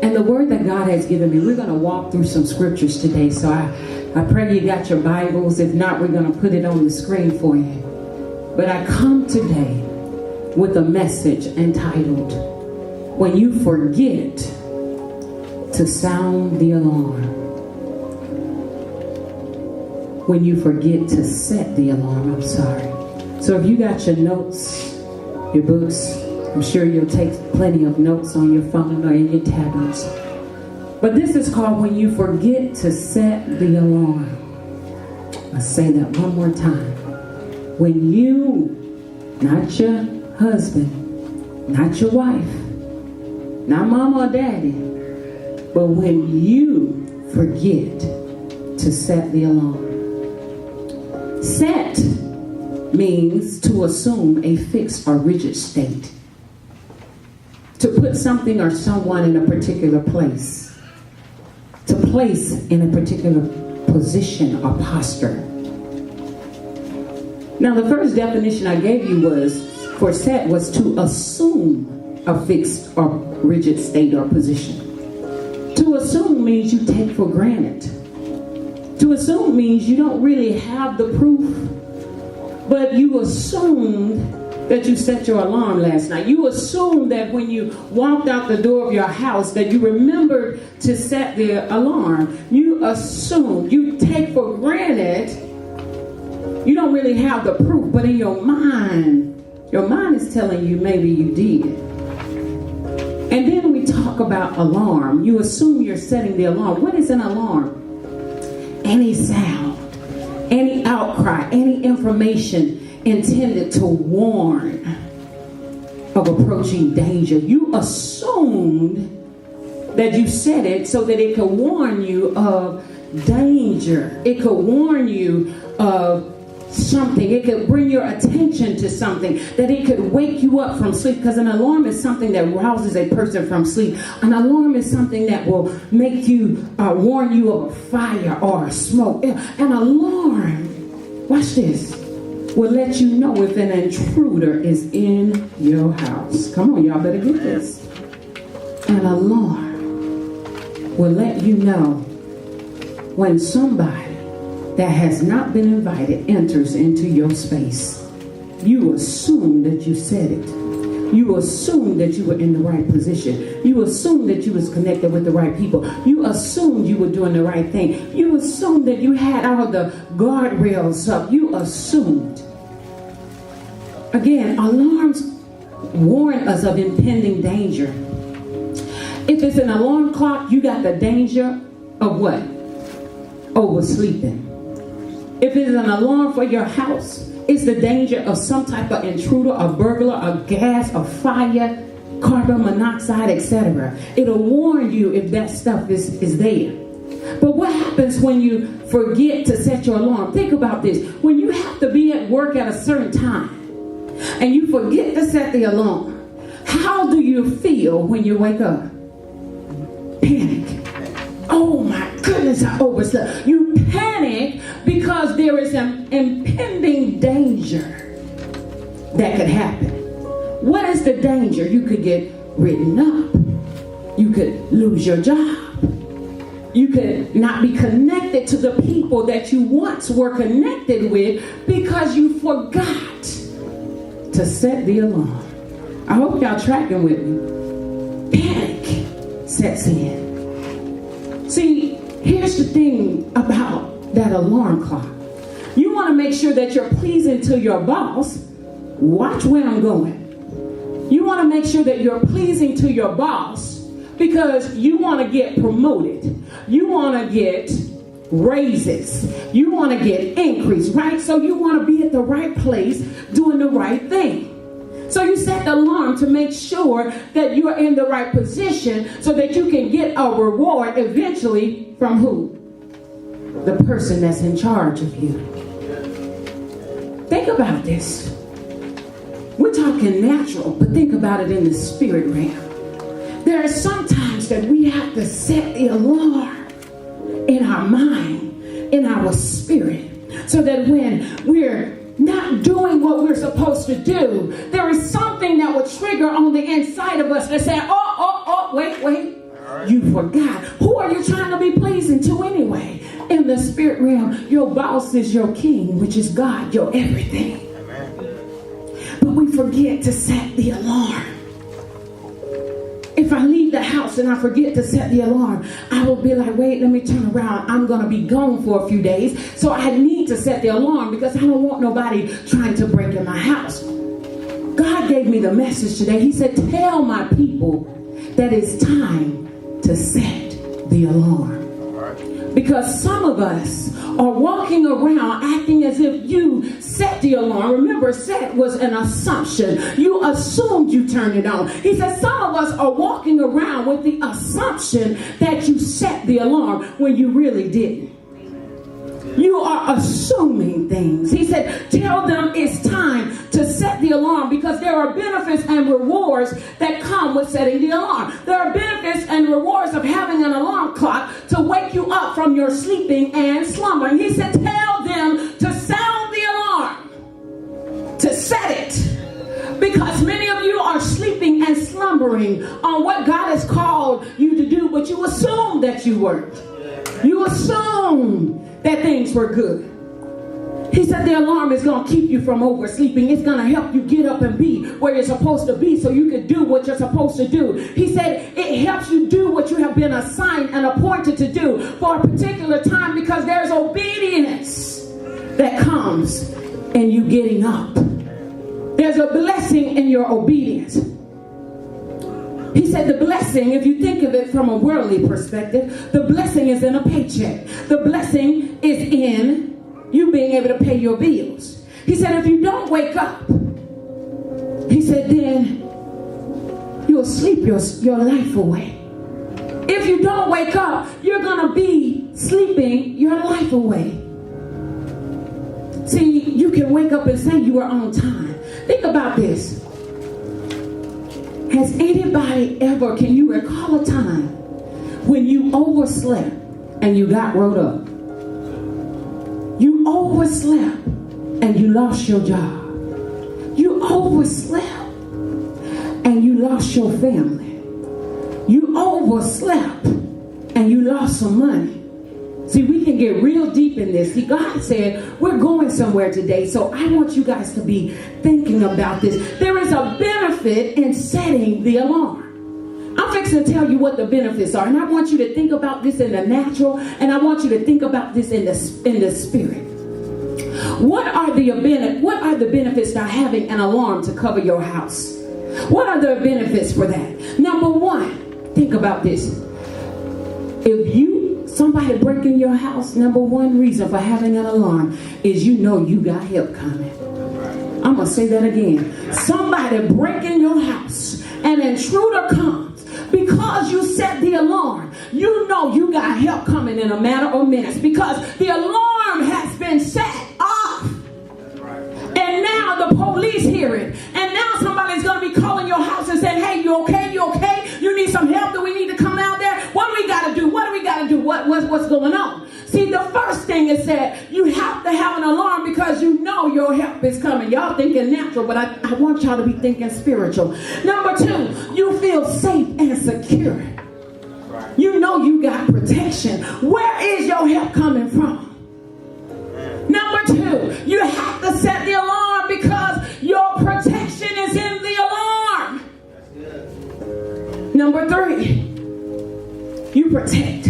And the word that God has given me, we're going to walk through some scriptures today. So I pray you got your Bibles. If not, we're going to put it on the screen for you. But I come today with a message entitled, When You Forget to Sound the Alarm. When you forget to set the alarm, I'm sorry. So if you got your notes, your books, I'm sure you'll take plenty of notes on your phone or in your tablets. But this is called When You Forget to Set the Alarm. I'll say that one more time. When you, not your husband, not your wife, not mama or daddy, but when you forget to set the alarm. Set means to assume a fixed or rigid state. To put something or someone in a particular place. To place in a particular position or posture. Now the first definition I gave you for set was to assume a fixed or rigid state or position. To assume means you take for granted. To assume means you don't really have the proof, but you assumed that you set your alarm last night. You assumed that when you walked out the door of your house that you remembered to set the alarm. You assume, you take for granted, you don't really have the proof, but in your mind is telling you maybe you did. And then we talk about alarm. You assume you're setting the alarm. What is an alarm? Any sound, any outcry, any information intended to warn of approaching danger. You assumed that you said it so that it could warn you of danger. It could warn you of something. It could bring your attention to something, that it could wake you up from sleep, because an alarm is something that rouses a person from sleep. An alarm is something that will make you warn you of a fire or a smoke. An alarm, watch this, will let you know if an intruder is in your house. Come on, y'all better get this. An alarm will let you know when somebody that has not been invited enters into your space. You assume that you said it. You assume that you were in the right position. You assume that you was connected with the right people. You assumed you were doing the right thing. You assumed that you had all the guardrails up. You assumed. Again, alarms warn us of impending danger. If it's an alarm clock, you got the danger of what? Oversleeping. If it's an alarm for your house, it's the danger of some type of intruder, a burglar, a gas, a fire, carbon monoxide, etc. It'll warn you if that stuff is there. But what happens when you forget to set your alarm? Think about this. When you have to be at work at a certain time and you forget to set the alarm, how do you feel when you wake up? Panic. Oh my goodness, I overslept. You panic because there is an impending danger that could happen. What is the danger? You could get written up. You could lose your job. You could not be connected to the people that you once were connected with because you forgot to set the alarm. I hope y'all tracking with me. Panic sets in. See, here's the thing about that alarm clock. You want to make sure that you're pleasing to your boss. Watch where I'm going. You want to make sure that you're pleasing to your boss because you want to get promoted. You want to get raises. You want to get increase, right? So you want to be at the right place doing the right thing. So you set the alarm to make sure that you are in the right position so that you can get a reward eventually from who? The person that's in charge of you. Think about this. We're talking natural, but think about it in the spirit realm. There are some times that we have to set the alarm in our mind, in our spirit, so that when we're not doing what we're supposed to do, there is something that will trigger on the inside of us that say, wait. You forgot. Who are you trying to be pleasing to anyway? In the spirit realm, your boss is your king, which is God, your everything. But we forget to set the alarm. If I leave the house and I forget to set the alarm, I will be like, wait, let me turn around. I'm going to be gone for a few days. So I need to set the alarm because I don't want nobody trying to break in my house. God gave me the message today. He said, tell my people that it's time to set the alarm. Because some of us are walking around acting as if you set the alarm. Remember, set was an assumption. You assumed you turned it on. He said some of us are walking around with the assumption that you set the alarm when you really didn't. You are assuming things. He said, tell them it's time to set the alarm because there are benefits and rewards that come with setting the alarm. There are benefits and rewards of having an alarm clock to wake you up from your sleeping and slumbering. He said, tell them to sound the alarm, to set it. Because many of you are sleeping and slumbering on what God has called you to do, but you assume that you weren't. You assume that things were good. He said the alarm is going to keep you from oversleeping. It's going to help you get up and be where you're supposed to be so you can do what you're supposed to do. He said it helps you do what you have been assigned and appointed to do for a particular time because there's obedience that comes in you getting up. There's a blessing in your obedience. He said the blessing, if you think of it from a worldly perspective, the blessing is in a paycheck. The blessing is in you being able to pay your bills. He said if you don't wake up, he said then you'll sleep your life away. If you don't wake up, you're going to be sleeping your life away. See, you can wake up and say you are on time. Think about this. Has anybody ever, can you recall a time when you overslept and you got wrote up? You overslept and you lost your job. You overslept and you lost your family. You overslept and you lost some money. See, we can get real deep in this. See, God said, we're going somewhere today, so I want you guys to be thinking about this. There is a benefit in setting the alarm. I'm fixing to tell you what the benefits are, and I want you to think about this in the natural, and I want you to think about this in the spirit. What are the benefits to having an alarm to cover your house? What are the benefits for that? Number one, think about this. If somebody break in your house, number one reason for having an alarm is you know you got help coming. I'm going to say that again. Somebody break in your house, an intruder comes. Because you set the alarm, you know you got help coming in a matter of minutes because the alarm has been set off. And now the police hear it. And now somebody's going to be calling your house and saying, hey, you okay? You okay? You need some help? Do we need to come out there? What do we got to do? What do we got to do? What's going on? See, the first thing is that you have to have an alarm because you know your help is coming. Y'all thinking natural, but I want y'all to be thinking spiritual. Number two, you feel safe and secure. You know you got protection. Where is your help coming from? Number two, you have to set the alarm because your protection is in the alarm. Number three, you protect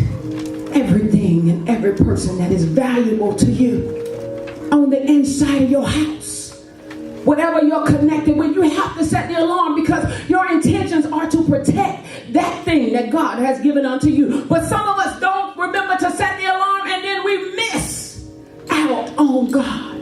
everything and every person that is valuable to you on the inside of your house. Whatever you're connected with, you have to set the alarm because your intentions are to protect that thing that God has given unto you. But some of us don't remember to set the alarm and then we miss out on God.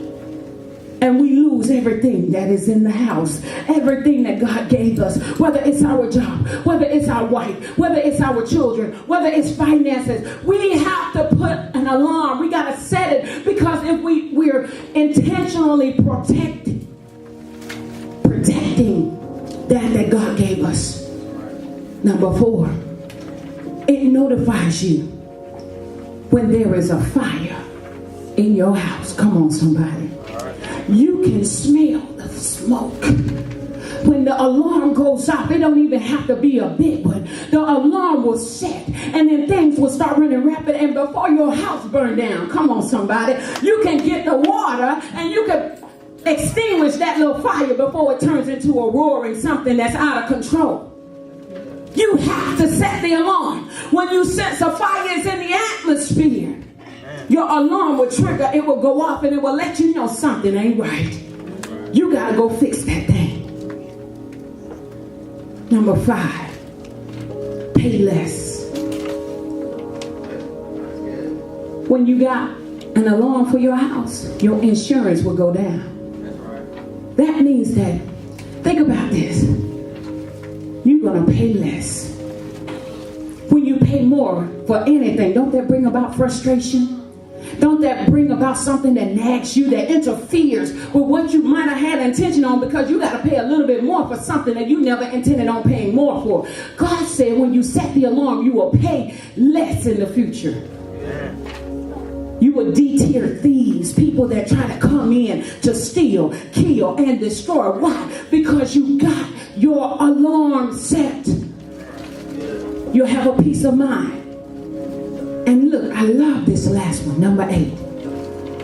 And we lose everything that is in the house, everything that God gave us, whether it's our job, whether it's our wife, whether it's our children, whether it's finances. We have to put an alarm. We got to set it because if we're intentionally protecting that God gave us. Number four, it notifies you when there is a fire in your house. Come on, somebody. You can smell the smoke. When the alarm goes off, it don't even have to be a big one. The alarm will set, and then things will start running rapid, and before your house burn down, come on somebody, you can get the water and you can extinguish that little fire before it turns into a roaring something that's out of control. You have to set the alarm. When you sense a fire is in the atmosphere, your alarm will trigger, it will go off, and it will let you know something ain't right. You got to go fix that thing. Number 5, pay less. When you got an alarm for your house, your insurance will go down. That means that, think about this, you're going to pay less. When you pay more for anything, don't that bring about frustration? Don't that bring about something that nags you, that interferes with what you might have had intention on, because you got to pay a little bit more for something that you never intended on paying more for. God said when you set the alarm, you will pay less in the future. You will deter thieves, people that try to come in to steal, kill, and destroy. Why? Because you got your alarm set. You'll have a peace of mind. And look, I love this last one, number 8.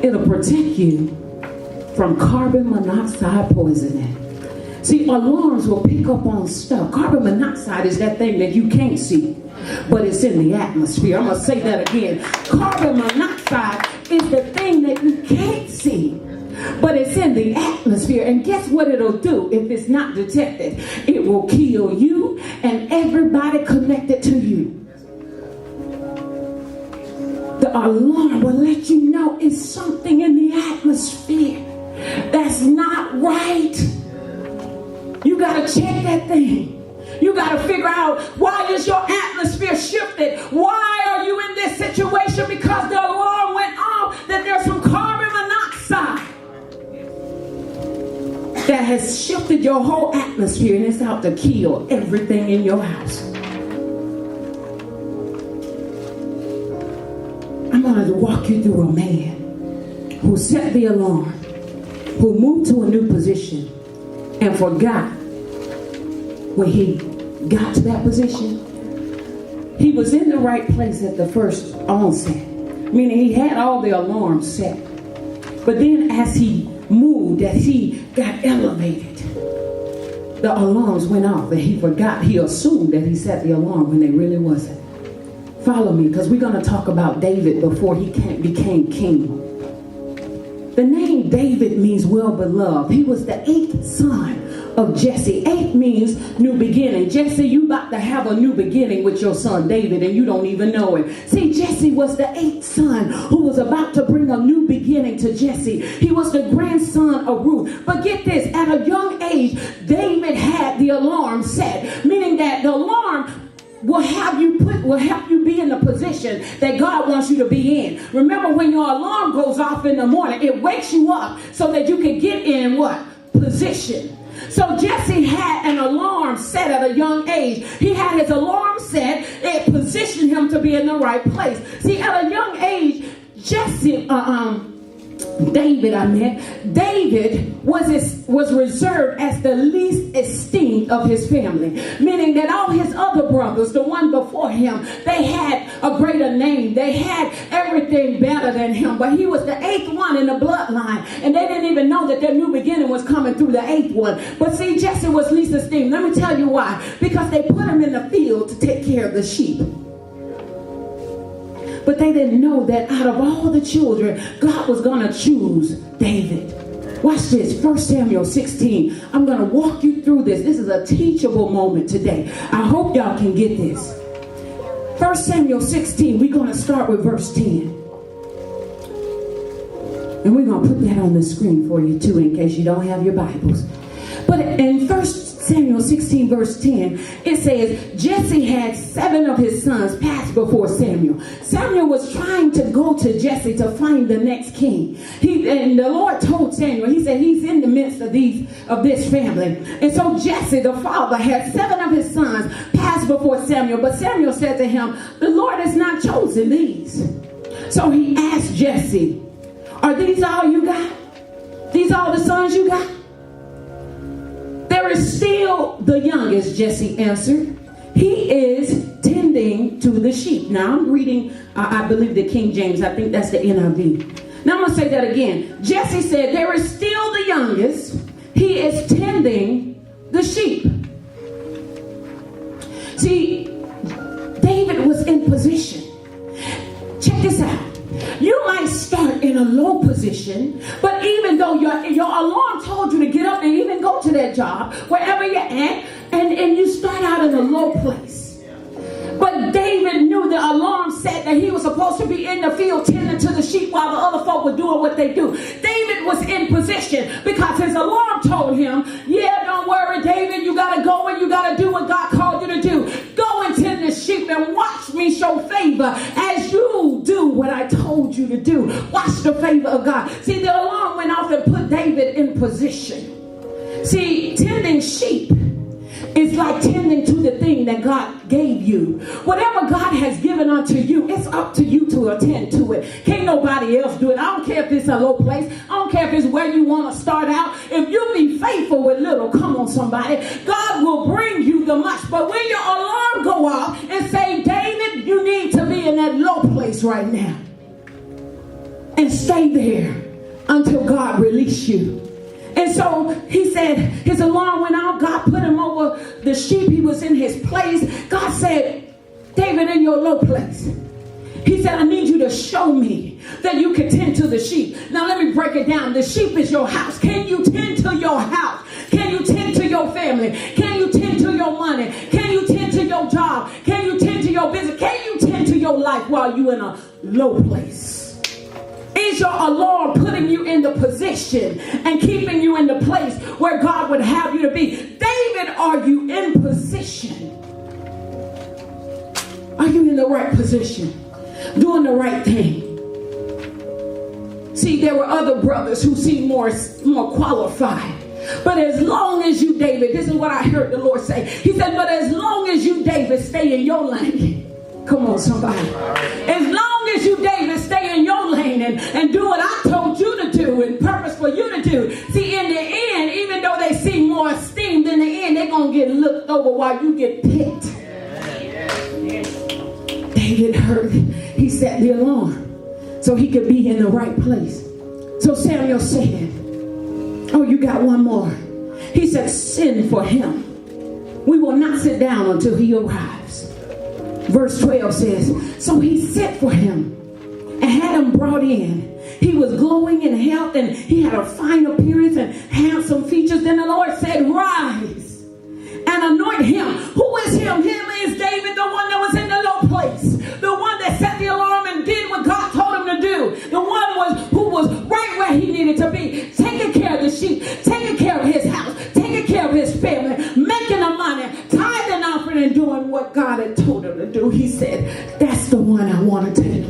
It'll protect you from carbon monoxide poisoning. See, alarms will pick up on stuff. Carbon monoxide is that thing that you can't see, but it's in the atmosphere. I'm going to say that again. Carbon monoxide is the thing that you can't see, but it's in the atmosphere. And guess what it'll do if it's not detected? It will kill you and everybody connected to you. The alarm will let you know it's something in the atmosphere that's not right. You got to check that thing. You got to figure out, why is your atmosphere shifted? Why are you in this situation? Because the alarm went off that there's some carbon monoxide that has shifted your whole atmosphere, and it's out to kill everything in your house. I'm going to walk you through a man who set the alarm, who moved to a new position and forgot when he got to that position. He was in the right place at the first onset, meaning he had all the alarms set. But then as he moved, as he got elevated, the alarms went off and he forgot. He assumed that he set the alarm when they really wasn't. Follow me, because we're going to talk about David before he became king. The name David means well-beloved. He was the 8th son of Jesse. 8 means new beginning. Jesse, you about to have a new beginning with your son David, and you don't even know it. See, Jesse was the 8th son who was about to bring a new beginning to Jesse. He was the grandson of Ruth. But get this, at a young age, David had the alarm set, meaning that the alarm will help you be in the position that God wants you to be in. Remember, when your alarm goes off in the morning, it wakes you up so that you can get in what? Position. So Jesse had an alarm set at a young age. He had his alarm set. It positioned him to be in the right place. See, at a young age, David was reserved as the least esteemed of his family, meaning that all his other brothers, the one before him, they had a greater name. They had everything better than him, but he was the 8th one in the bloodline, and they didn't even know that their new beginning was coming through the 8th one. But see, Jesse was least esteemed. Let me tell you why. Because they put him in the field to take care of the sheep. But they didn't know that out of all the children, God was going to choose David. Watch this, 1 Samuel 16. I'm going to walk you through this. This is a teachable moment today. I hope y'all can get this. 1 Samuel 16, we're going to start with verse 10. And we're going to put that on the screen for you too, in case you don't have your Bibles. But in 1 Samuel 16 verse 10, it says, Jesse had 7 of his sons pass before Samuel. Samuel was trying to go to Jesse to find the next king. And the Lord told Samuel, he said, he's in the midst of this family. And so Jesse, the father, had 7 of his sons pass before Samuel. But Samuel said to him, the Lord has not chosen these. So he asked Jesse, are these all you got? These all the sons you got? There is still the youngest, Jesse answered. He is tending to the sheep. Now I'm reading, I believe the King James. I think that's the NIV. Now I'm going to say that again. Jesse said, there is still the youngest. He is tending the sheep. See, David was in position. Check this out. You might start in a low position, but even though your alarm told you to get up and even go to that job, wherever you're at, and you start out in a low place. But David knew the alarm said that he was supposed to be in the field tending to the sheep while the other folk were doing what they do. David was in position because his alarm told him, yeah, don't worry, David, you got to go and you got to do what God called you to do. Go and tend the sheep and watch me show favor as you do what I told you to do. Watch the favor of God. See, the alarm went off and put David in position. See, tending sheep is like tending to the thing that God gave you. Whatever God has given unto you, it's up to you to attend to it. Can't nobody else do it. I don't care if it's a low place. I don't care if it's where you want to start out. If you be faithful with little, come on somebody, God will bring you the much. But when your alarm go off and say, David, you need to be in that low place right now. And stay there until God release you. And so he said his alarm went out. God put him over the sheep. He was in his place. God said, David, in your low place. He said, I need you to show me that you can tend to the sheep. Now let me break it down. The sheep is your house. Can you tend to your house? Can you tend to your family? Can you tend to your money? Can you tend to your job? Can you tend to your business? Can you tend to your life while you're in a low place? Is your alarm putting you in the position and keeping you in the place where God would have you to be? David, are you in position? Are you in the right position? Doing the right thing? See, there were other brothers who seemed more qualified. But as long as you, David, this is what I heard the Lord say. He said, but as long as you, David, stay in your lane. Come on, somebody. As long as you, David, stay in your lane and do what I told you to do and purpose for you to do. See, in the end, even though they see more esteemed, in the end, they're going to get looked over while you get picked. David heard, he set the alarm so he could be in the right place. So Samuel said, oh, you got one more. He said, send for him. We will not sit down until he arrives. Verse 12 says, so he sent for him and had him brought in. He was glowing in health and he had a fine appearance and handsome features. Then the Lord said, rise and anoint him. Who is him? Him is David, the one that was in the low place. The one that set the alarm and did what God told him to do. The one who was right where he needed to be. Taking care of the sheep. Taking care of his house. Taking care of his family. Making the money. Tithing, offering, and doing what God had told him to do. He said, that's the one I want to take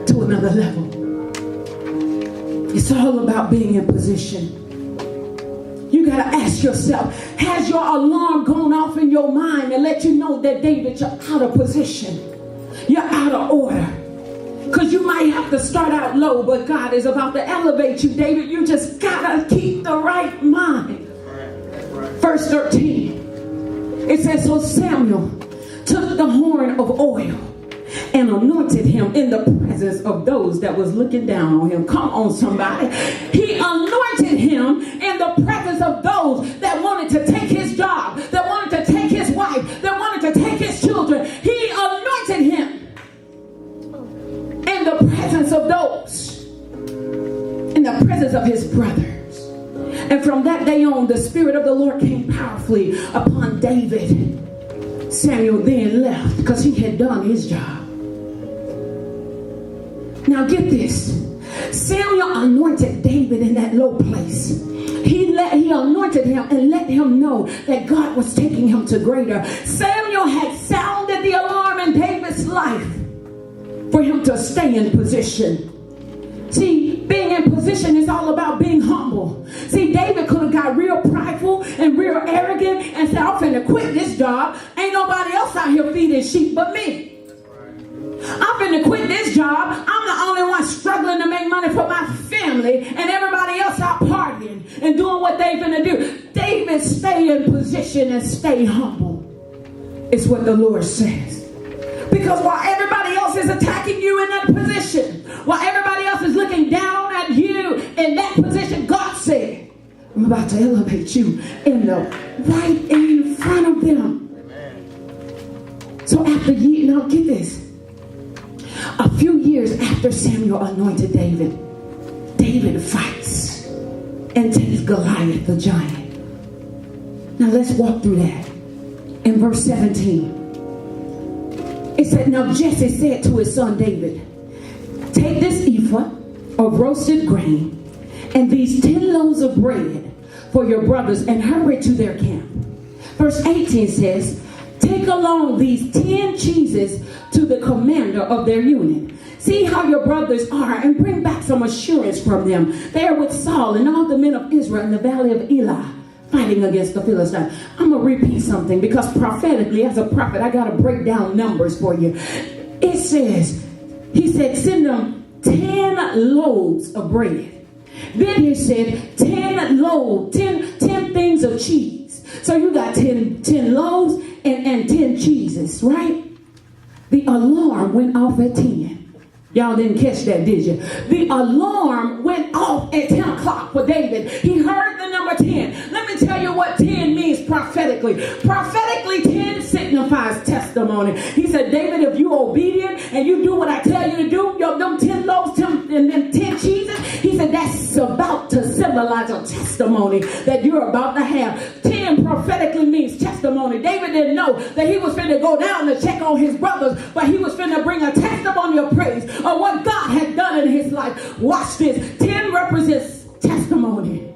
to another level. It's all about being in position. You got to ask yourself, has your alarm gone off in your mind and let you know that, David, you're out of position? You're out of order. Because you might have to start out low, but God is about to elevate you, David. You just got to keep the right mind. Verse 13. It says, so Samuel took the horn of oil and anointed him in the presence of those that was looking down on him. Come on, somebody. He anointed him in the presence of those that wanted to take his job, that wanted to take his wife, that wanted to take his children. He anointed him in the presence of those, in the presence of his brothers. And from that day on, the Spirit of the Lord came powerfully upon David. Samuel then left because he had done his job. Now get this. Samuel anointed David in that low place. He anointed him and let him know that God was taking him to greater. Samuel had sounded the alarm in David's life for him to stay in position. See, being in position is all about being humble. See, David could have got real prideful and real arrogant and said, I'm finna quit this job. Ain't nobody else out here feeding sheep but me. I'm finna quit this job. I'm the only one struggling to make money for my family and everybody else out partying. and doing what they're going to do. David, stay in position and stay humble, is what the Lord says. Because while everybody else is attacking you in that position, while everybody else is looking down at you in that position, God said, I'm about to elevate you in the right in front of them. So after years, now get this. A few years after Samuel anointed David, David fights and takes Goliath the giant. Now let's walk through that. In verse 17, it said, now Jesse said to his son David, take this ephah of roasted grain and these 10 loaves of bread for your brothers and hurry to their camp. Verse 18 says, take along these 10 cheeses to the commander of their unit. See how your brothers are and bring back some assurance from them. They are with Saul and all the men of Israel in the valley of Elah, fighting against the Philistines. I'm going to repeat something because prophetically, as a prophet, I got to break down numbers for you. It says, he said, send them 10 loaves of bread. Then he said, 10 things of cheese. So you got 10 loaves and 10 cheeses, right? The alarm went off at 10. Y'all didn't catch that, did you? The alarm went off at 10 o'clock for David. He heard the number 10. Let me tell you what 10 means prophetically. Prophetically, 10 signifies testimony. He said, David, if you're obedient and you do what I tell you to do, them 10 loaves and them 10 cheeses, he said, that's about to symbolize a testimony that you're about to have. 10 prophetically means testimony. David didn't know that he was finna go down to check on his brothers, but he was finna bring a testimony of praise of what God had done in his life. Watch this. 10 represents testimony.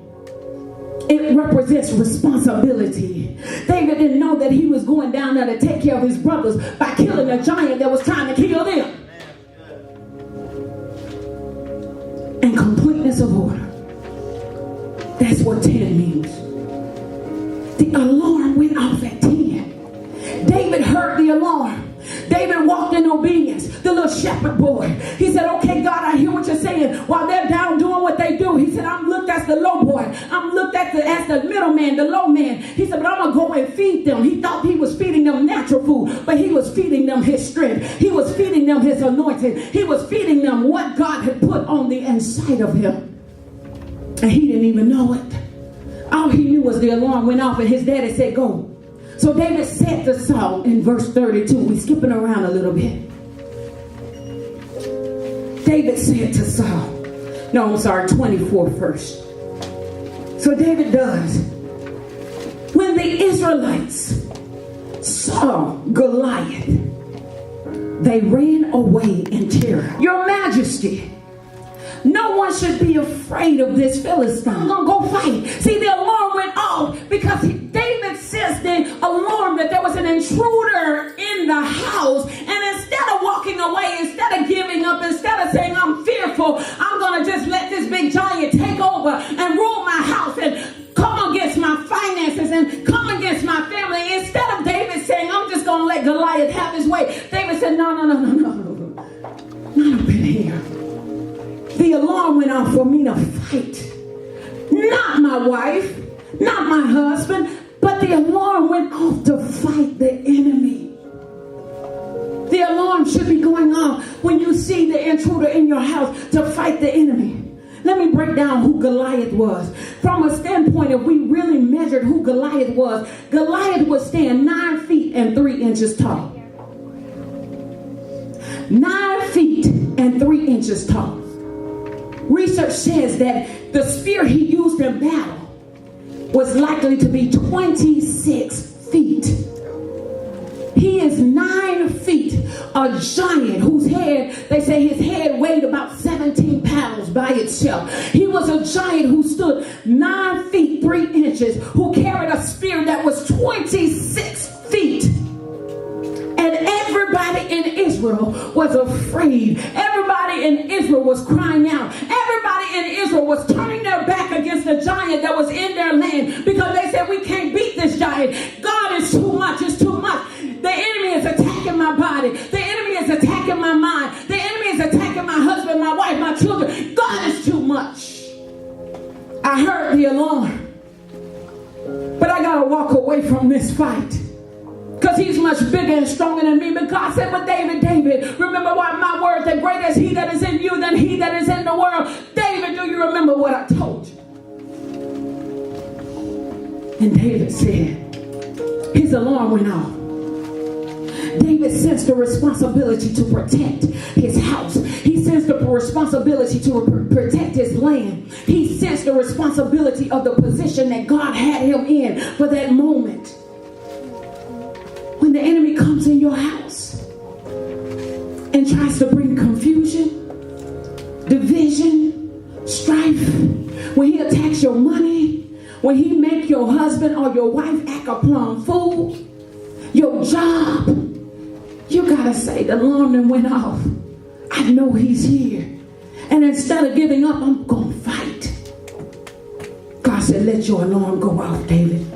It represents responsibility. David didn't know that he was going down there to take care of his brothers by killing a giant that was trying to kill them. And completeness of order. That's what 10 means. The alarm went off at 10. David heard the alarm. David walked in obedience. The little shepherd boy. He said, okay, God, I hear what you're saying. While they're down doing what they do, he said, I'm looked as the low boy. I'm looked at as the middleman, the low man. He said, but I'm going to go and feed them. He thought he was feeding them natural food, but he was feeding them his strength. He was feeding them his anointing. He was feeding them what God had put on the inside of him. And he didn't even know it. All he knew was the alarm went off and his daddy said, go. So David said to Saul in verse 32, we're skipping around a little bit. David said to Saul, no, I'm sorry, 24 first. So David does. When the Israelites saw Goliath, they ran away in terror. Your Majesty, no one should be afraid of this Philistine. I'm going to go fight. See, the alarm went off because David says the alarm that there was an intruder in the house. And instead of walking away, instead of giving up, instead of saying, I'm fearful, I'm going to just let this big giant take over and rule my house and come against my finances and come against my family. Instead of David saying, I'm just going to let Goliath have his way, David said, no. Not up in here. The alarm went off for me to fight. Not my wife, not my husband, but the alarm went off to fight the enemy. The alarm should be going off when you see the intruder in your house to fight the enemy. Let me break down who Goliath was. From a standpoint, if we really measured who Goliath would stand 9 feet and 3 inches tall. 9 feet and 3 inches tall. Research says that the spear he used in battle was likely to be 26 feet. He is 9 feet, a giant whose head, they say his head weighed about 17 pounds by itself. He was a giant who stood 9 feet 3 inches, who carried a spear that was 26 feet. And everybody in Israel was afraid. Everybody in Israel was crying out. Everybody in Israel was turning their back against the giant that was in their land because they said, we can't beat this giant. God is too much. It's too much. The enemy is attacking my body. The enemy is attacking my mind. The enemy is attacking my husband, my wife, my children. God is too much. I heard the alarm, but I got to walk away from this fight. Because he's much bigger and stronger than me. But God said, but David, remember what my word, that greater is he that is in you than he that is in the world. David, do you remember what I told you? And David said, his alarm went off. David sensed the responsibility to protect his house. He sensed the responsibility to protect his land. He sensed the responsibility of the position that God had him in for that moment. When the enemy comes in your house and tries to bring confusion, division, strife, when he attacks your money, when he make your husband or your wife act a plumb fool, your job, you gotta say, the alarm that went off. I know he's here. And instead of giving up, I'm gonna fight. God said, let your alarm go off, David.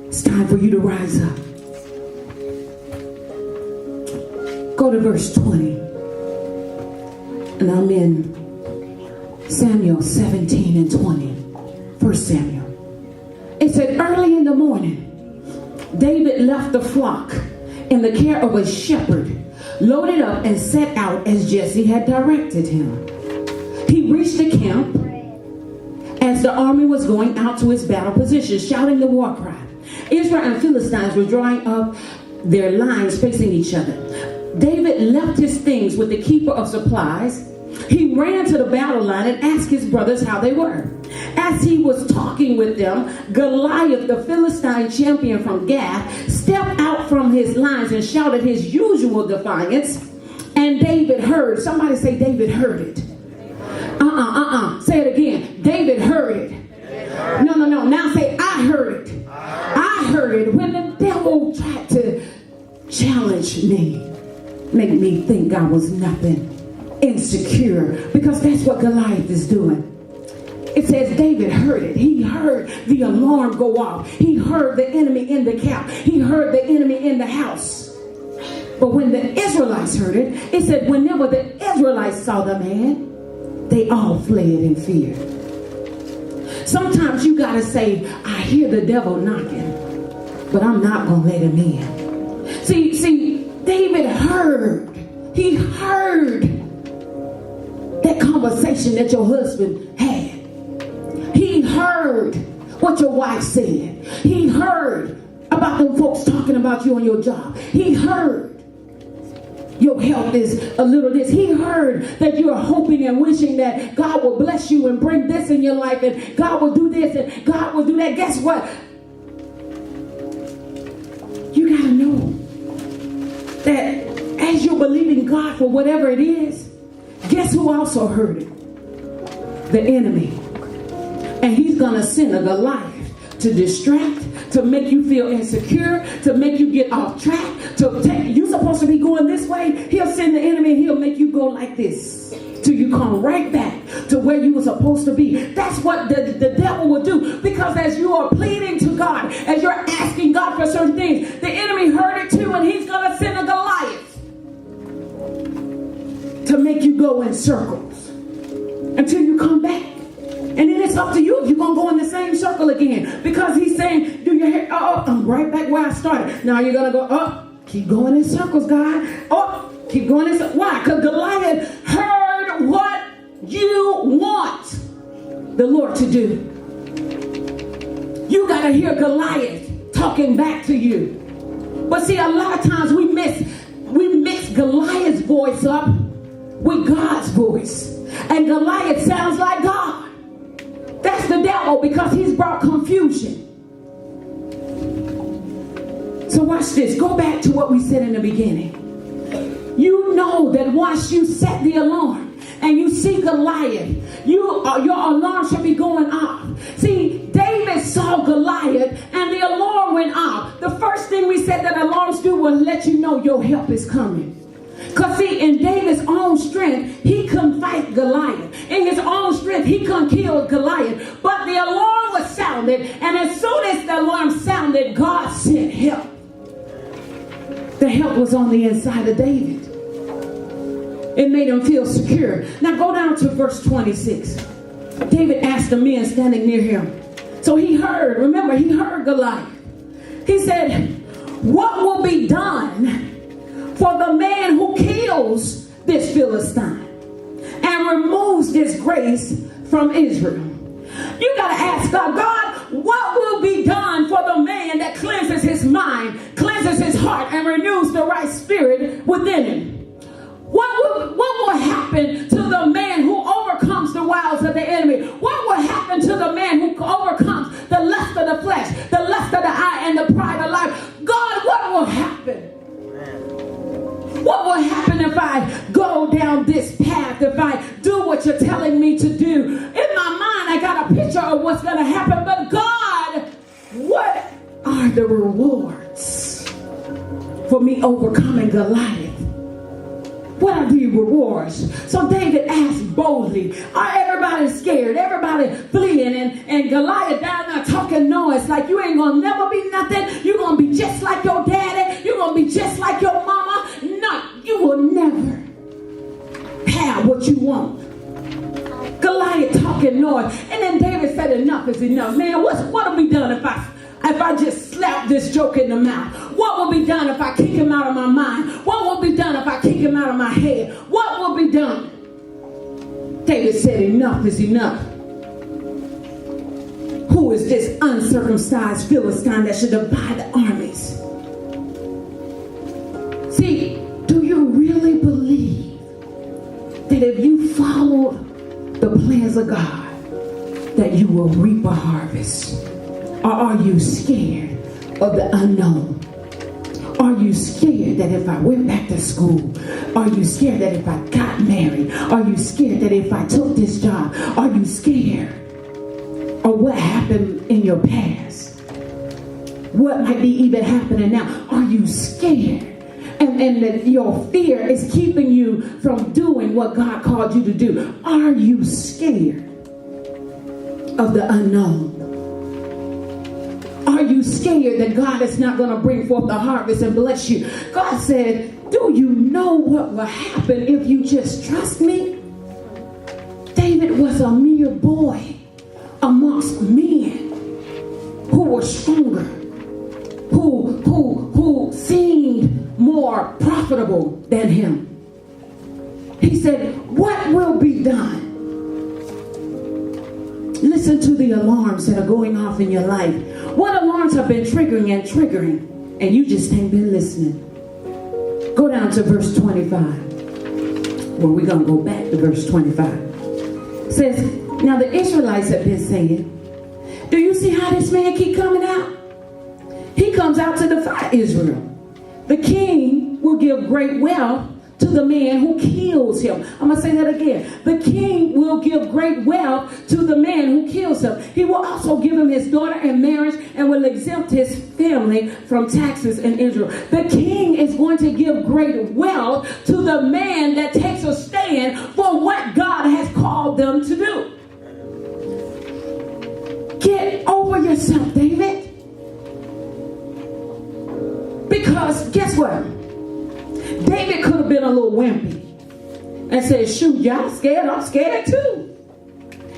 It's time for you to rise up. Go to verse 20. And I'm in Samuel 17 and 20. 1 Samuel. It said, early in the morning, David left the flock in the care of a shepherd, loaded up and set out as Jesse had directed him. He reached the camp as the army was going out to its battle position, shouting the war cry. Israel and Philistines were drawing up their lines facing each other. David left his things with the keeper of supplies. He ran to the battle line and asked his brothers how they were. As he was talking with them, Goliath, the Philistine champion from Gath, stepped out from his lines and shouted his usual defiance. And David heard. Somebody say, David heard it. Say it again. David heard it. No. Now say, I heard it. I heard it. When the devil tried to challenge me, make me think I was nothing, insecure, because that's what Goliath is doing. It says David heard it. He heard the alarm go off. He heard the enemy in the camp. He heard the enemy in the house. But when the Israelites heard it, it said whenever the Israelites saw the man, they all fled in fear. Sometimes you got to say, I hear the devil knocking, but I'm not going to let him in. See, David heard. He heard that conversation that your husband had. He heard what your wife said. He heard about them folks talking about you on your job. He heard your health is a little this. He heard that you are hoping and wishing that God will bless you and bring this in your life, and God will do this and God will do that. Guess what? You got to know that as you're believing God for whatever it is, guess who also heard it? The enemy. And he's going to send a Goliath to distract, to make you feel insecure, to make you get off track, to take, you're supposed to be going this way. He'll send the enemy and he'll make you go like this till you come right back to where you were supposed to be. That's what the devil will do, because as you are pleading to God, as you're asking God for certain things, the enemy heard it too, and he's going to send a Goliath to make you go in circles until you come back. And then it's up to you if you're going to go in the same circle again. Because he's saying, do your hair, I'm right back where I started. Now you're going to go, keep going in circles, God. Keep going in circles. Why? Because Goliath heard what you want the Lord to do. You got to hear Goliath talking back to you. But see, a lot of times we mix Goliath's voice up with God's voice. And Goliath sounds like God. That's the devil, because he's brought confusion. So watch this. Go back to what we said in the beginning. You know that once you set the alarm and you see Goliath, your alarm should be going off. See, David saw Goliath and the alarm went off. The first thing we said that alarms do was let you know your help is coming. Because see, in David's own strength, he couldn't fight Goliath. In his own strength, he couldn't kill Goliath. But the alarm was sounded, and as soon as the alarm sounded, God sent help. The help was on the inside of David. It made him feel secure. Now go down to verse 26. David asked the men standing near him. So he heard, remember, he heard Goliath. He said, what will be done for the man who kills this Philistine and removes disgrace from Israel? You got to ask God, God, what will be done for the man that cleanses his mind, cleanses his heart, and renews the right spirit within him? What will happen to the man who overcomes the wiles of the enemy? What will happen to the man who overcomes the lust of the flesh, the lust of the eye, and the pride of life? God, what will happen? What will happen if I go down this path, if I do what you're telling me to do? In my mind, I got a picture of what's going to happen, but God, what are the rewards for me overcoming Goliath? What are the rewards? So David asked boldly. Everybody's scared. Everybody fleeing. And Goliath down there talking noise like you ain't going to never be nothing. You're going to be just like your daddy. You're going to be just like your mama. No, you will never have what you want. Goliath talking noise. And then David said, enough is enough. Man, what'll be done if I just slap this joke in the mouth? What will be done if I kick him out of my mind? What will be done if I kick him out of my head? What will be done? David said, enough is enough. Who is this uncircumcised Philistine that should divide the armies? See, do you really believe that if you follow the plans of God, that you will reap a harvest? Or are you scared of the unknown? Are you scared that if I went back to school? Are you scared that if I got married? Are you scared that if I took this job? Are you scared of what happened in your past? What might be even happening now? Are you scared? And that your fear is keeping you from doing what God called you to do. Are you scared of the unknown? Are you scared that God is not going to bring forth the harvest and bless you? God said, do you know what will happen if you just trust me? David was a mere boy amongst men who were stronger, who seemed more profitable than him. He said, what will be done? Listen to the alarms that are going off in your life. What alarms have been triggering, and you just ain't been listening? Go down to verse 25. Well, we're going to go back to verse 25. It says, now the Israelites have been saying, do you see how this man keep coming out? He comes out to defy Israel. The king will give great wealth to the man who kills him. I'm going to say that again. The king will give great wealth to the man who kills him. He will also give him his daughter in marriage and will exempt his family from taxes in Israel. The king is going to give great wealth to the man that takes a stand for what God has called them to do. Get over yourself, David. Because guess what? David could have been a little wimpy and said, shoot, y'all scared? I'm scared too.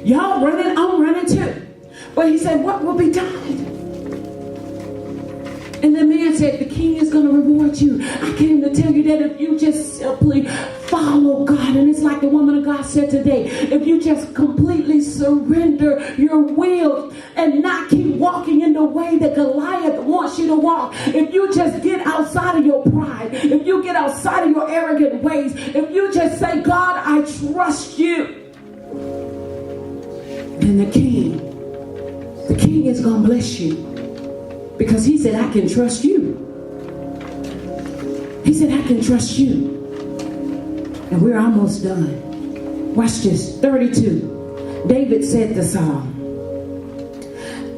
Y'all running? I'm running too. But he said, what will be done? And the man said, the king is going to reward you. I came to tell you that if you just simply follow God, and it's like the woman of God said today, if you just completely surrender your will and not keep walking in the way that Goliath wants you to walk, if you just get outside of your pride, if you get outside of your arrogant ways, if you just say, God, I trust you, then the king is going to bless you. Because he said, I can trust you. He said, I can trust you. And we're almost done. Watch this. 32. David said to Saul,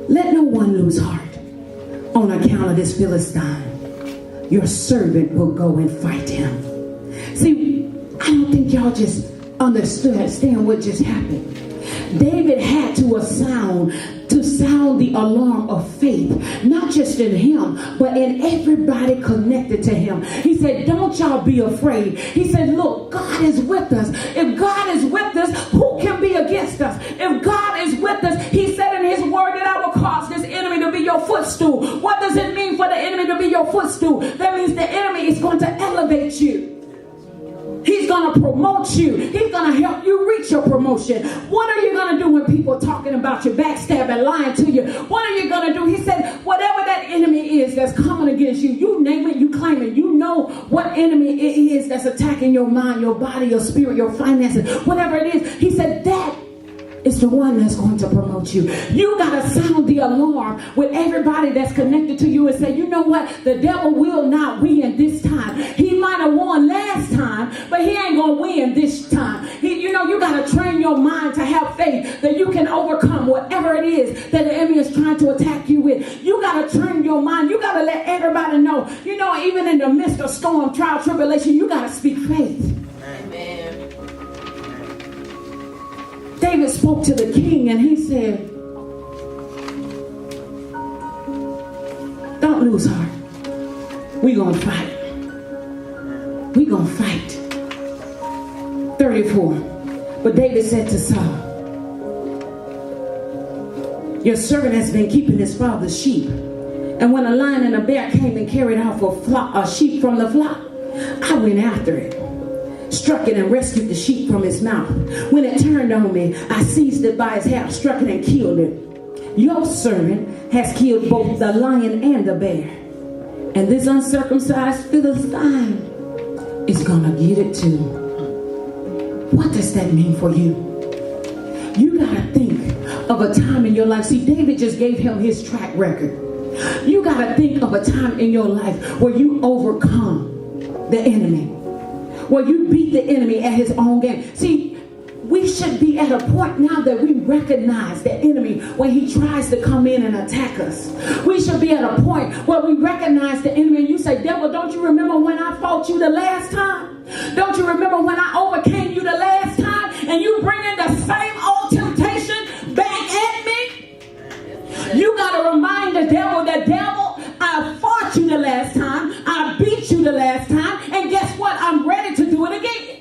let no one lose heart on account of this Philistine. Your servant will go and fight him. See, I don't think y'all just understand what just happened. David had to sound the alarm of faith, not just in him, but in everybody connected to him. He said, don't y'all be afraid. He said, look, God is with us. If God is with us, who can be against against us. If God is with us, he said in his word that I will cause this enemy to be your footstool. What does it mean for the enemy to be your footstool? That means the enemy is going to elevate you. He's going to promote you. He's going to help you reach your promotion. What are you going to do when people are talking about you, backstabbing, lying to you? What are you going to do? He said, whatever that enemy is that's coming against you, you name it, you claim it. You know what enemy it is that's attacking your mind, your body, your spirit, your finances, whatever it is. He said that is the one that's going to promote you. You got to sound the alarm with everybody that's connected to you and say, you know what? The devil will not win this time. He might have won last time, but he ain't going to win this time. You got to train your mind to have faith that you can overcome whatever it is that the enemy is trying to attack you with. You got to train your mind. You got to let everybody know. Even in the midst of storm, trial, tribulation, you got to speak faith. Amen. David spoke to the king and he said, don't lose heart. We're going to fight. We're going to fight. 34. But David said to Saul, your servant has been keeping his father's sheep. And when a lion and a bear came and carried off a sheep from the flock, I went after it, struck it and rescued the sheep from its mouth. When it turned on me, I seized it by its hair, struck it and killed it. Your servant has killed both the lion and the bear. And this uncircumcised Philistine is going to get it too. What does that mean for you? You got to think of a time in your life. See, David just gave him his track record. You got to think of a time in your life where you overcome the enemy, where you beat the enemy at his own game. See, we should be at a point now that we recognize the enemy when he tries to come in and attack us. We should be at a point where we recognize the enemy and you say, devil, don't you remember when I fought you the last time? Don't you remember when I overcame you the last time? And you bring in the same old temptation back at me? You got to remind the devil that, devil, I fought you the last time. I beat you the last time. And guess what? I'm ready to do it again.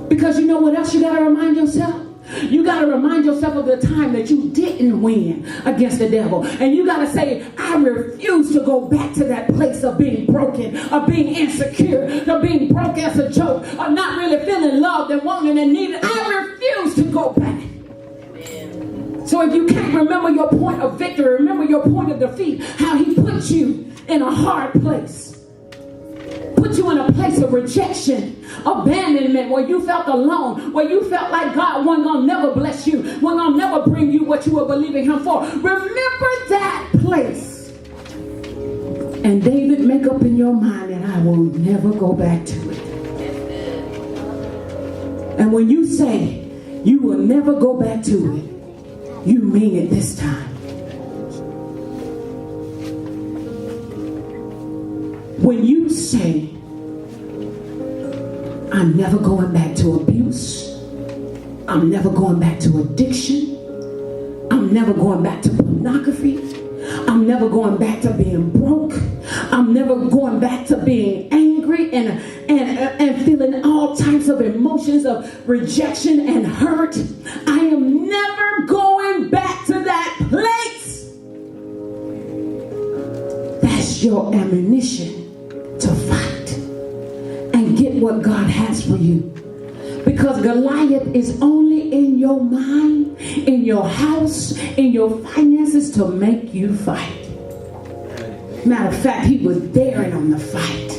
Because you know what else you got to remind yourself? You got to remind yourself of the time that you didn't win against the devil. And you got to say, I refuse to go back to that place of being broken, of being insecure, of being broke as a joke, of not really feeling loved and wanted and needed. I refuse to go back. Amen. So if you can't remember your point of victory, remember your point of defeat, how he put you in a hard place. Put you in a place of rejection, abandonment, where you felt alone, where you felt like God wasn't going to never bless you, wasn't going to never bring you what you were believing him for. Remember that place. And David, make up in your mind that I will never go back to it. And when you say you will never go back to it, you mean it this time. When you say, I'm never going back to abuse, I'm never going back to addiction, I'm never going back to pornography, I'm never going back to being broke, I'm never going back to being angry and feeling all types of emotions of rejection and hurt. I am never going back to that place. That's your ammunition to fight and get what God has for you. Because Goliath is only in your mind, in your house, in your finances to make you fight. Matter of fact, he was daring on the fight.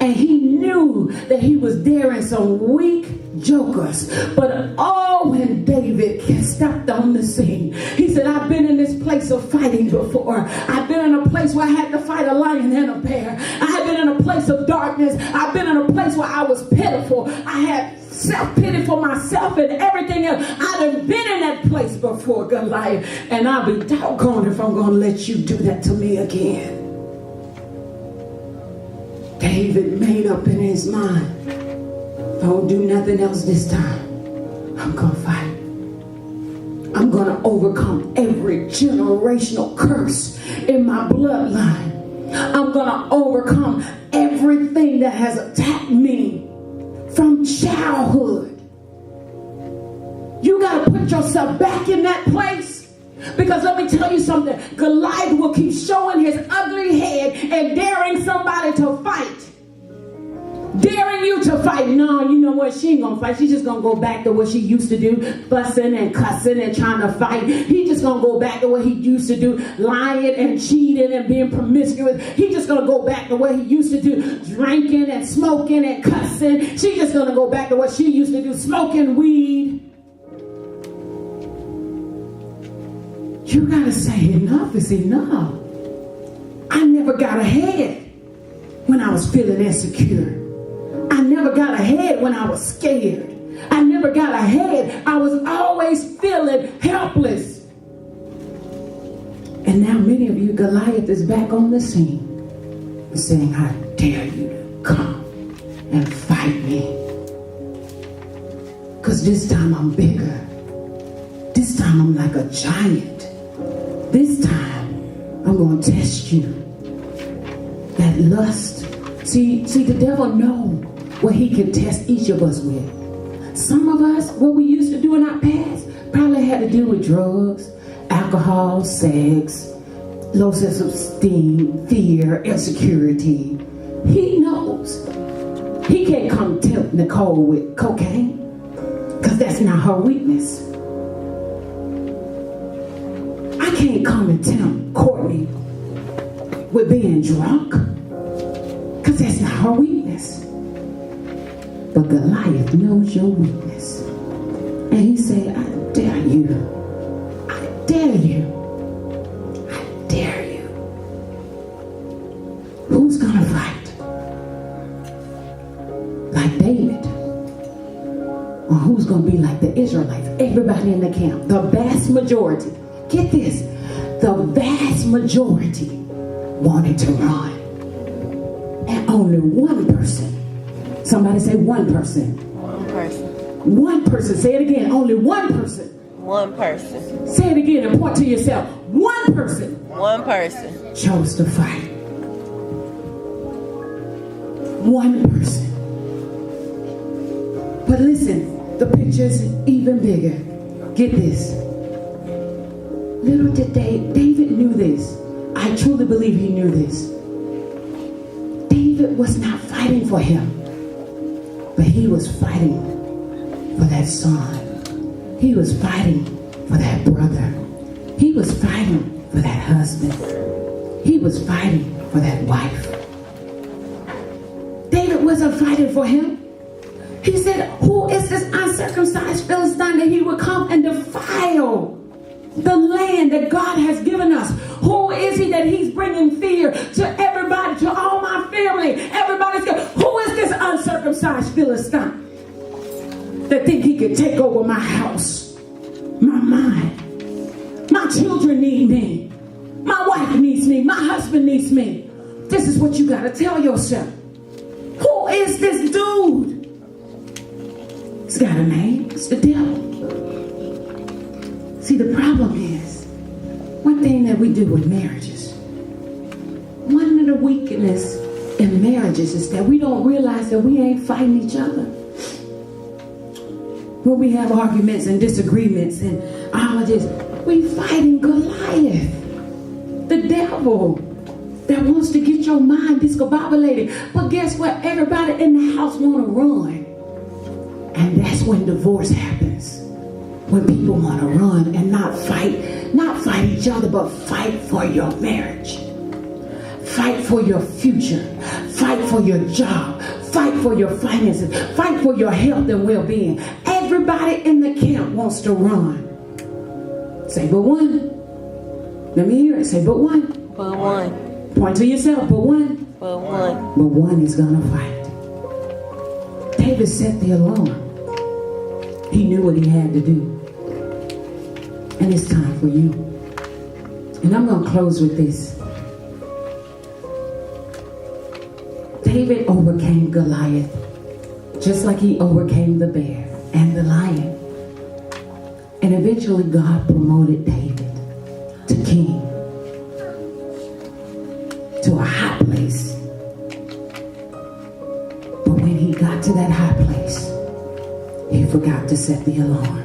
And he knew that he was daring some weak jokers. But when David stepped on the scene, he said, I've been in this place of fighting before. I've been in a place where I had to fight a lion and a bear. I have been in a place of darkness. I've been in a place where I was pitiful. I had self-pity for myself and everything else. I've been in that place before, Goliath. And I'll be doggone if I'm going to let you do that to me again. David made up in his mind, don't do nothing else this time. I'm going to fight. I'm going to overcome every generational curse in my bloodline. I'm going to overcome everything that has attacked me from childhood. You got to put yourself back in that place. Because let me tell you something. Goliath will keep showing his ugly head and daring somebody to fight. Daring you to fight. No, you know what? She ain't going to fight. She's just going to go back to what she used to do. Fussing and cussing and trying to fight. He's just going to go back to what he used to do. Lying and cheating and being promiscuous. He's just going to go back to what he used to do. Drinking and smoking and cussing. She's just going to go back to what she used to do. Smoking weed. You got to say enough is enough. I never got ahead when I was feeling insecure. I never got ahead when I was scared. I never got ahead. I was always feeling helpless. And now many of you, Goliath is back on the scene and saying, how dare you to come and fight me? Because this time I'm bigger. This time I'm like a giant. This time I'm going to test you. That lust. See, the devil knows what he can test each of us with. Some of us, what we used to do in our past, probably had to do with drugs, alcohol, sex, low sense of esteem, fear, insecurity. He knows. He can't come tempt Nicole with cocaine because that's not her weakness. I can't come and tempt Courtney with being drunk because that's not her weakness. But Goliath knows your weakness. And he said, I dare you. I dare you. I dare you. Who's going to fight? Like David? Or who's going to be like the Israelites? Everybody in the camp. The vast majority. Get this. The vast majority wanted to run. And only one person. Somebody say one person. One person. One person. Say it again. Only one person. One person. Say it again and point to yourself. One person. One person. Chose to fight. One person. But listen, the picture's even bigger. Get this. Little did David knew this. I truly believe he knew this. David was not fighting for him. But he was fighting for that son. He was fighting for that brother. He was fighting for that husband. He was fighting for that wife. David wasn't fighting for him. He said, who is this uncircumcised Philistine that he would come and defile the land that God has given us? Who is he that he's bringing fear to everybody, to all my family? Everybody's scared. Who is this uncircumcised Philistine that think he can take over my house, my mind? My children need me. My wife needs me. My husband needs me. This is what you got to tell yourself. Who is this dude? It's got a name. It's the devil. See, the problem is, one thing that we do with marriages, one of the weaknesses in marriages is that we don't realize that we ain't fighting each other. When we have arguments and disagreements and all of this, we fighting Goliath, the devil that wants to get your mind discombobulated. But guess what? Everybody in the house want to run. And that's when divorce happens. When people want to run and not fight each other, but fight for your marriage. Fight for your future. Fight for your job. Fight for your finances. Fight for your health and well-being. Everybody in the camp wants to run. Say, but one. Let me hear it. Say, but one. But one. Point to yourself, but one. But one. But one is going to fight. David set the alarm. He knew what he had to do. And it's time for you. And I'm going to close with this. David overcame Goliath just like he overcame the bear and the lion. And eventually God promoted David to king, to a high place. But when he got to that high place, he forgot to set the alarm.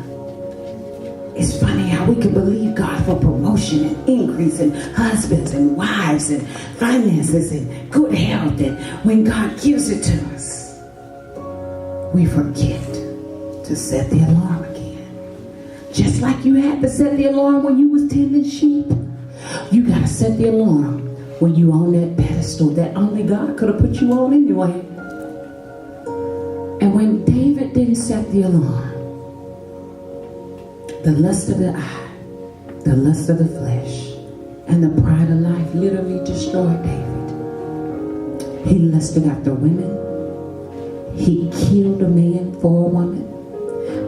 It's funny how we can believe God for promotion and increase and husbands and wives and finances and good health, and when God gives it to us, we forget to set the alarm again. Just like you had to set the alarm when you was tending sheep, you got to set the alarm when you on that pedestal that only God could have put you on anyway. And when David didn't set the alarm, the lust of the eye, the lust of the flesh, and the pride of life literally destroyed David. He lusted after women. He killed a man for a woman.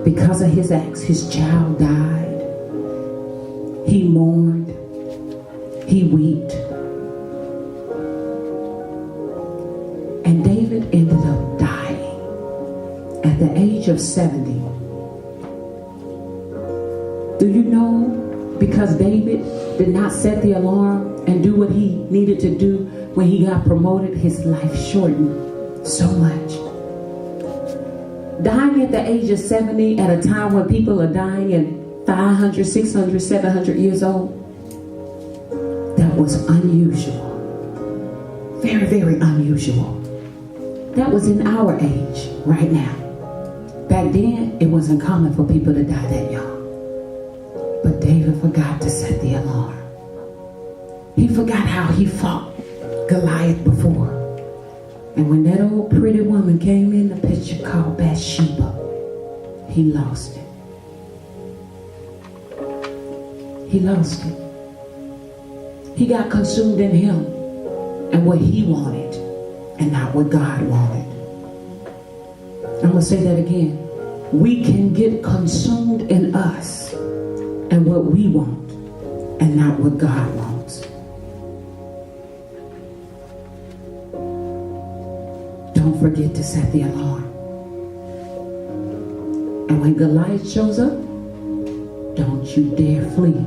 Because of his acts, his child died. He mourned. He wept. And David ended up dying at the age of 70. Do you know, because David did not set the alarm and do what he needed to do when he got promoted, his life shortened so much. Dying at the age of 70 at a time when people are dying at 500, 600, 700 years old, that was unusual. Very, very unusual. That was in our age right now. Back then, it wasn't common for people to die that young. But David forgot to set the alarm. He forgot how he fought Goliath before. And when that old pretty woman came in the picture called Bathsheba, he lost it. He lost it. He got consumed in him and what he wanted and not what God wanted. I'm going to say that again. We can get consumed in us and what we want and not what God wants. Don't forget to set the alarm. And when Goliath shows up, don't you dare flee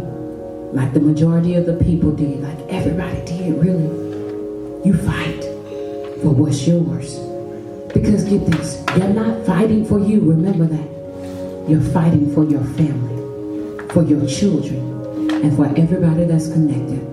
like the majority of the people did, like everybody did, really. You fight for what's yours. Because get this, you're not fighting for you, remember that. You're fighting for your family, for your children, and for everybody that's connected.